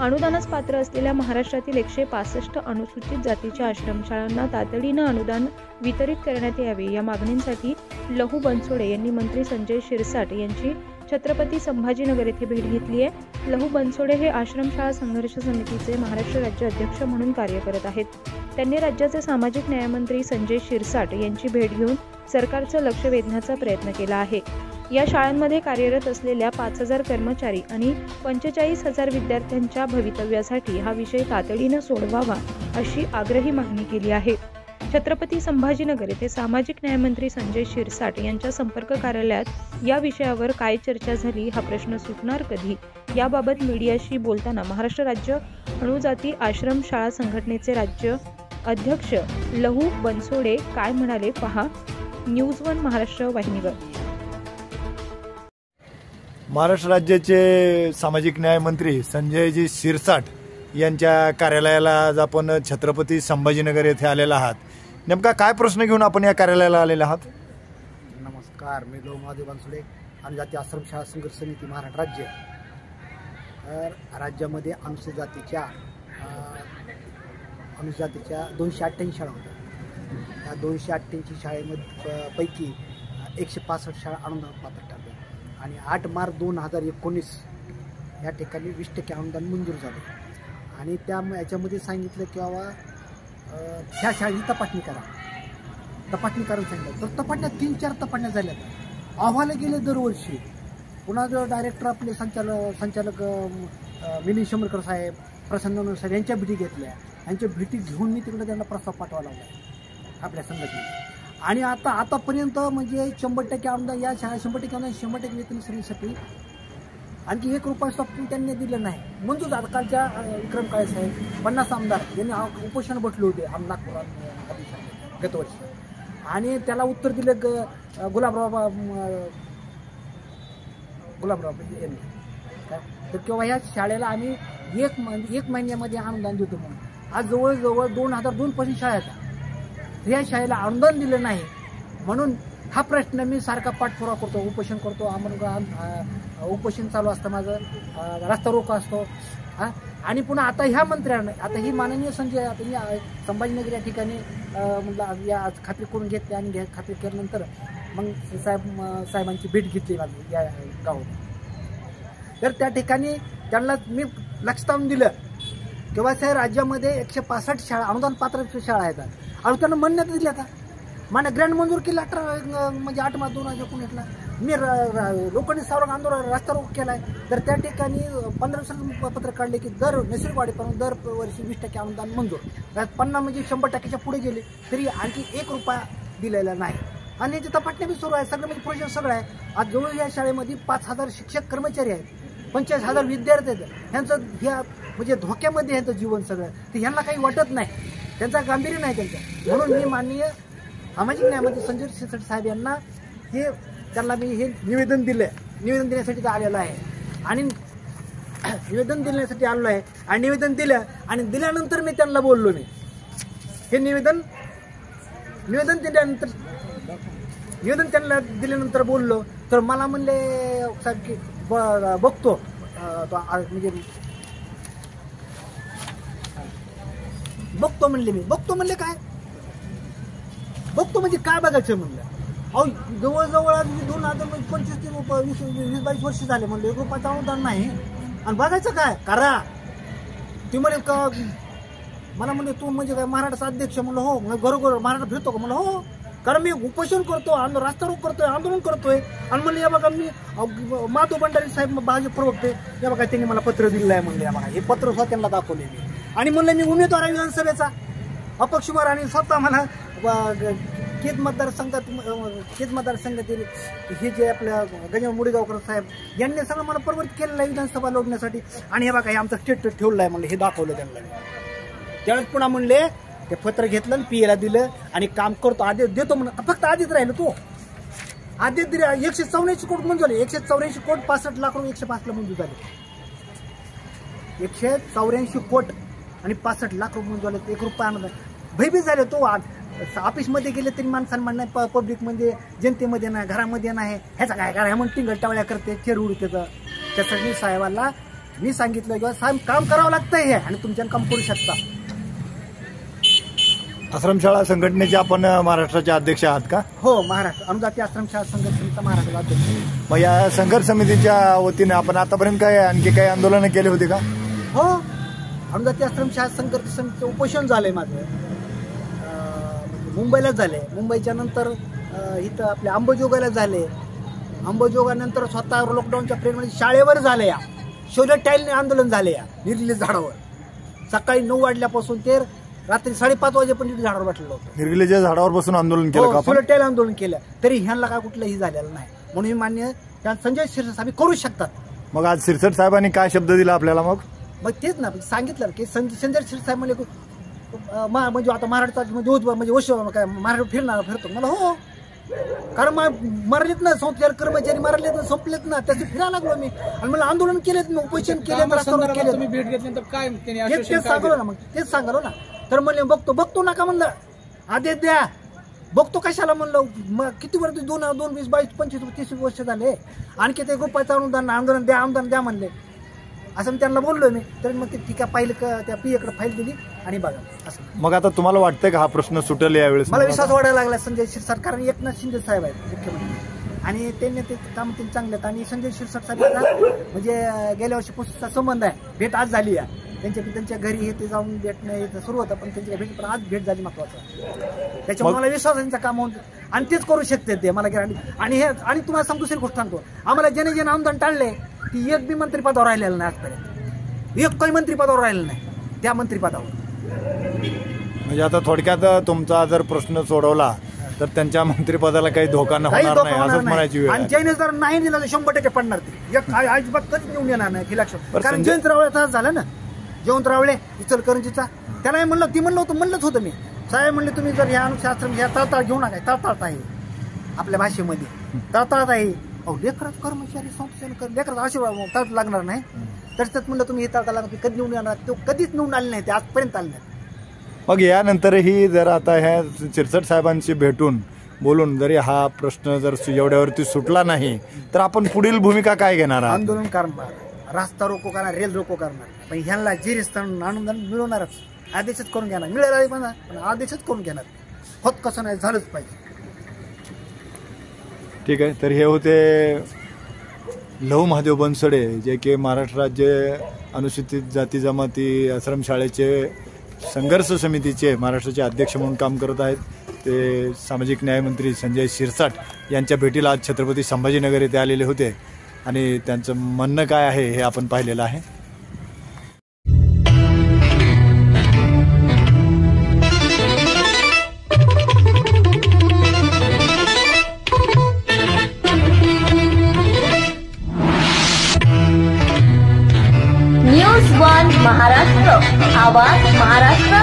अनुदानास पात्र असलेल्या महाराष्ट्रातील 165 अनुसूचित जातीच्या आश्रमशाळांना तातडीनं अनुदान वितरित करण्यात यावे या मागणींसाठी लहू बनसोडे यांनी मंत्री संजय शिरसाट यांची छत्रपती संभाजीनगर येथे भेट घेतली आहे। लहू बनसोडे हे आश्रमशाळा संघर्ष समितीचे महाराष्ट्र राज्य अध्यक्ष म्हणून कार्य करत आहेत। त्यांनी राज्याचे सामाजिक न्यायमंत्री संजय शिरसाट यांची भेट घेऊन सरकारचं लक्ष वेधण्याचा प्रयत्न केला आहे। या शाळांमध्ये कार्यरत असलेल्या 5000 कर्मचारी आणि 45,000 विद्यार्थ्यांच्या भवितव्यासाठी हा विषय तातडीनं सोडवावा अशी आग्रही मागणी केली आहे। छत्रपती संभाजीनगर येथे सामाजिक न्यायमंत्री संजय शिरसाट यांच्या संपर्क कार्यालयात या विषयावर काय चर्चा झाली, हा प्रश्न सुटणार कधी, याबाबत मीडियाशी बोलताना महाराष्ट्र राज्य अणुजाती आश्रम शाळा संघटनेचे राज्य अध्यक्ष लहू बनसोडे काय म्हणाले पहा न्यूज वन महाराष्ट्र वाहिनीवर। महाराष्ट्र राज्याचे सामाजिक न्याय मंत्री संजयजी शिरसाट यांच्या कार्यालयाला आज आपण छत्रपती संभाजीनगर येथे आलेला आहात। नेमका काय प्रश्न घेऊन आपण या कार्यालयाला आलेला आहात? नमस्कार, मी महादेव बनसोडे, अनुजाती आश्रमशाळा संघर्ष समिती महाराष्ट्र राज्य। तर राज्यामध्ये अनुसूचित जातीच्या 288 शाळा होत्या। त्या 288 शाळेमध्ये पैकी 165 शाळा अनुदान पात्र ठरल्या आणि 8 मार्च 2019 या ठिकाणी 20% अनुदान मंजूर झाले आणि याच्यामध्ये सांगितलं की बाबा ह्या शाळेची तपासणी करायला सांगितलं। तर तपासण्या 3-4 तपासण्या झाल्या, अहवाल गेले दरवर्षी। पुन्हा जो डायरेक्टर आपले संचालक मिलिंद शंभरकर साहेब, प्रसन्न साहेब यांच्या भेटी घेतल्या। यांच्या भेटी घेऊन मी तिकडे त्यांना प्रस्ताव पाठवा लागला आपल्या संघटनेत आणि आतापर्यंत म्हणजे 100% अनुदान या शाळा 100% अनुदान 100% वेतन श्रेणीसाठी आणखी 1 रुपया पण त्यांनी दिलं नाही। मंजूर झालं। कालच्या विक्रम काळे साहेब 50 आमदार यांनी उपोषण बसले होते नागपुरात गतवर्षी आणि त्याला उत्तर दिले गुलाबराव यांनी। तर किंवा ह्या शाळेला आम्ही एक महिन्यामध्ये अनुदान देतो म्हणून आज जवळजवळ 2002 पासून शाळा आहेत। या शाळेला अनुदान दिलं नाही म्हणून हा प्रश्न मी सारखा पाठपुरावा करतो, उपोषण करतो। उपोषण चालू असतं माझं, रस्ता रोको असतो आणि पुन्हा आता ह्या मंत्र्यांना आता ही माननीय संजय आता संभाजीनगर या ठिकाणी या खात्री करून घेतली आणि खात्री केल्यानंतर मग साहेबांची भेट घेतली माझी या गावात। तर त्या ठिकाणी त्यांना मी लक्ष लावून दिलं किंवा साहेब राज्यामध्ये 165 शाळा अनुदान पात्र शाळा आहेत आणि त्यांना मान्यता दिल्या का मान्य ग्रँड मंजूर केला 8 मार्च 2019ला। मी लोकांनी सावरंग आंदोलन रस्ता रोको केलाय। तर त्या ठिकाणी 15 दिवसांचं पत्र काढले की नैसर्गिक वाढीपासून दरवर्षी 20% अनुदान मंजूर, 50 म्हणजे 100%च्या पुढे गेले तरी आणखी 1 रुपया दिलेला नाही आणि याची तपासणी बी सुरू आहे। सगळं म्हणजे प्रोजेक्ट सगळं आहे। आज जवळ या शाळेमध्ये 5000 शिक्षक कर्मचारी आहेत, 45,000 विद्यार्थी आहेत। ह्यांचं ह्या म्हणजे धोक्यामध्ये ह्यांचं जीवन सगळं, तर ह्यांना काही वाटत नाही, त्यांचा गांभीर्य नाही त्यांचं। म्हणून मी माननीय सामाजिक न्यायमंत्री संजय शिरसाट साहेब यांना त्यांना मी हे निवेदन दिलं। निवेदन देण्यासाठी आलेलं आहे आणि निवेदन देण्यासाठी आलेलो आहे आणि निवेदन दिलं आणि दिल्यानंतर मी त्यांना बोललो। मी हे निवेदन त्यांना दिल्यानंतर बोललो तर मला म्हणले साहेब की बघतो म्हणजे बघतो म्हणले। मी बघतो म्हणले काय बघतो म्हणजे काय बघायचं म्हणलं। अहो जवळजवळ 2025 ते 20-22 वर्ष झाले म्हणलं 1 रुपयाचं अनुदान नाही आणि बघायचं काय करा। ती म्हणे का मला म्हणले तू म्हणजे काय महाराष्ट्राचा अध्यक्ष? म्हणलं हो। घरोघर महाराष्ट्र फिरतो का? म्हणलं हो, कारण मी उपोषण करतो, रस्ता रोको करतोय, आंदोलन करतोय। आणि म्हणलं या बघा मी माधव भंडारी साहेब भाजप प्रवक्ते या बघा त्यांनी मला पत्र दिलेलं आहे म्हणलं, या बघा हे पत्र स्वतः त्यांना दाखवले मी आणि म्हणलं मी उमेदवार आहे विधानसभेचा अपक्ष उमेदवार आणि स्वतः मला खेड मतदारसंघातील हे जे आपल्या गजानन मुडेगावकर साहेब यांनी सगळं मला प्रवृत्त केलेलं आहे विधानसभा लढण्यासाठी आणि हे बघा हे आमचं स्टेटस ठेवलं आहे म्हणलं, हे दाखवलं त्यांना। त्यावेळेस पुन्हा म्हणले ते पत्र घेतलं आणि पीएला दिलं आणि काम करतो, आदेश देतो म्हणून फक्त आधीच राहिलं तो आदेश दिले। 184 कोटी मंजूर झाले, 184 कोटी 65 लाख रुपये 105 ला मंजूर झाले। 184 कोटी आणि 65 लाख रुपये मंजूर झाले। 1 रुपया अनुदान भयभीत झाले तो। ऑफिसमध्ये गेले तरी मान सन्मान नाही, पब्लिकमध्ये जनतेमध्ये नाही, घरामध्ये नाही, ह्याचा काय करा म्हणून टिंगल टावळ्या करते, चेर उडू त्याचं। त्यासाठी साहेबांना मी सांगितलं किंवा काम करावं लागतं हे आणि तुमच्यानं काम करू शकता. आश्रमशाळा संघटनेचे आपण महाराष्ट्राचे अध्यक्ष आहात का? हो, महाराष्ट्र अनुजाती आश्रमशाळा संघटनेचा महाराष्ट्र अध्यक्ष. मग या संघर्ष समितीच्या वतीने आपण आतापर्यंत काय आणखी काही आंदोलनं केली होती का? हो, अनुजाती आश्रमशाळा संघर्ष समितीचं उपोषण झालंय माझं, मुंबईलाच झाले. मुंबईच्या नंतर इथं आपल्या अंबाजोगाईला झाले. अंबाजोगाईनंतर स्वतः लॉकडाऊनच्या पिरियडमध्ये शाळेवर झाले. या शोले टाईलने आंदोलन झाले. या निर्गुले झाडावर सकाळी 9 वाजल्यापासून ते रात्री 5:30 वाजेपर्यंत झाडावर बसलेलं होतं. निर्गुलेच्या झाडावर बसून आंदोलन केलं का? शोले टाईल आंदोलन केलं तरी ह्यांना काय कुठलंही झालेलं नाही. म्हणून मी मान्य संजय शिरसाट साहेब करू शकतात. मग आज शिरसाट साहेबांनी काय शब्द दिला आपल्याला? मग तेच ना सांगितलं की संजय शिरसाट साहेब म्हणजे म्हणजे आता महाराष्ट्रात म्हणजे काय महाराष्ट्र फिरतो मला. हो, कारण मरलेत ना कर्मचारी मरलेत ना, संपलेत ना, त्याचे फिरायला लागलो मी आणि मला आंदोलन केलेत, मी उपोषण केले, भेट घेतल्यानंतर काय तेच सांगलो ना. मग तेच सांगलो ना. तर म्हणले बघतो नका म्हणलं, आदेश द्या. बघतो कशाला म्हणलं, मग किती वर्ष 2, 20, 22, 25, 30 वर्ष झाले. आणखी ते रुपयाचं आंदोलन द्या म्हणले. असं मी त्यांना बोललो मी. तर मग ते ठीक आहे, पाहिलं त्या पीएकडे फाईल दिली आणि बघा असं. मग आता तुम्हाला वाटतंय का हा प्रश्न सुटेल यावेळेस? मला विश्वास वाढायला लागला संजय शिरसाट, कारण एकनाथ शिंदे साहेब आहेत मुख्यमंत्री आणि त्यांनी ते काम त्यांनी चांगले आहेत. आणि संजय शिरसाट साहेबांना म्हणजे गेल्या वर्षीपासूनचा संबंध आहे. भेट आज झाली आहे त्यांच्या घरी हे ते जाऊन भेटणं सुरू होतं, पण त्यांच्या भेट पण आज भेट झाली महत्वाचं. त्याच्यामुळे मला विश्वास त्यांचं काम होऊन आणि तेच करू शकते ते मला गॅरंटी. आणि तुम्हाला सांगतो दुसरी गोष्ट सांगतो, आम्हाला ज्याने आंदोलन टाळले ती एक बी मंत्रिपदावर राहिलेलं नाही आजपर्यंत. एक काही मंत्रिपदावर राहिलेलं नाही त्या मंत्रिपदावर. म्हणजे आता थोडक्यात तुमचा जर प्रश्न सोडवला तर त्यांच्या मंत्रिपदाला काही धोका होणार नाही असंच म्हणायची वेळ. आणि ज्याने जर नाही दिला तर 100% पडणार ते. अजिबात कधीच निवडून येणार नाही हे लक्षात. कारण जयंत रावळे झालं ना, जयंत रावळे इचलकरंजीचा, त्याला म्हणलंच होतं मी. साहेब म्हणले तुम्ही जर ह्या अनुशास्त्र ह्या तळतळ घेऊ नका. तळतळत आहे आपल्या भाषेमध्ये, तळतळत आहे. लेकरात कर्मचारी संस्थेने लेकरात आशीर्वाद तळत लागणार नाही. तर म्हणलं तुम्ही हे तळतळ लागणार, कधी निवडून येणार? तो कधीच निवडून आले नाही, ते आजपर्यंत आले नाही. मग यानंतरही जर आता ह्या शिरसाट साहेबांशी भेटून बोलून जरी हा प्रश्न जर एवढ्यावरती सुटला नाही तर आपण पुढील भूमिका काय घेणार? आंदोलन करणार, रास्ता रोको करणार, रेल रोको करणार. पण ह्यांना जिरीस्थान अनुदान मिळवणारच, आदेशच करून घेणार. मिळाला पण आदेशच करून घेणार. होत कसं नाही, झालंच पाहिजे. ठीक आहे. तर हे होते लहू महादेव बनसोडे, जे की महाराष्ट्र राज्य अनुसूचित जाती जमाती आश्रमशाळेचे संघर्ष समितीचे महाराष्ट्राचे अध्यक्ष म्हणून काम करत आहेत. ते सामाजिक न्यायमंत्री संजय शिरसाट यांच्या भेटीला आज छत्रपती संभाजीनगर येथे आलेले होते आणि त्यांचं म्हणणं काय आहे हे आपण पाहिलेलं आहे. न्यूज 1 महाराष्ट्र, आवाज महाराष्ट्र.